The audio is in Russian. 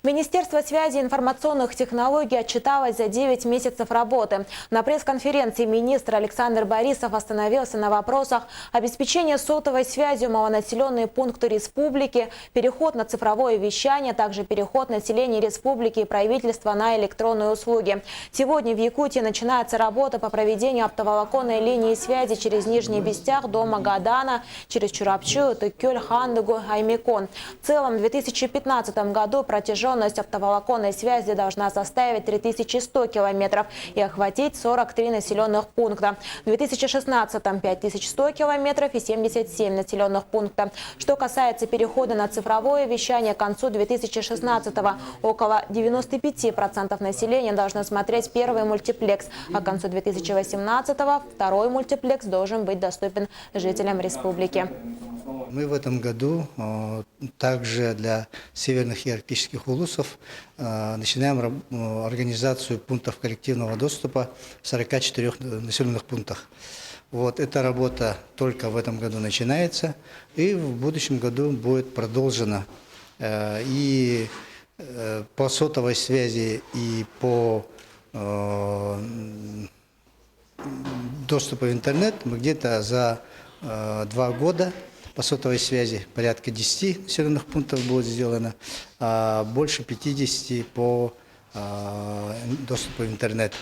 Министерство связи и информационных технологий отчиталось за 9 месяцев работы. На пресс-конференции министр Александр Борисов остановился на вопросах обеспечения сотовой связью малонаселенные пункты республики, переход на цифровое вещание, также переход населения республики и правительства на электронные услуги. Сегодня в Якутии начинается работа по проведению оптоволоконной линии связи через Нижний Бестях до Магадана, через Чурапчу, Тыккёль, Хандыгу, Аймекон. В целом в 2015 году протяженность оптоволоконной связи должна составить 3100 километров и охватить 43 населенных пункта. В 2016 – 5100 километров и 77 населенных пунктов. Что касается перехода на цифровое вещание, к концу 2016 около 95% населения должно смотреть первый мультиплекс, а к концу 2018 второй мультиплекс должен быть доступен жителям республики. Мы в этом году также для северных иерархических улусов начинаем организацию пунктов коллективного доступа в 44 населенных пунктах. Вот эта работа только в этом году начинается, и в будущем году будет продолжена и по сотовой связи, и по доступу в интернет. Мы где-то за 2 года по сотовой связи порядка 10 населенных пунктов будет сделано, а больше 50 по доступу в интернет.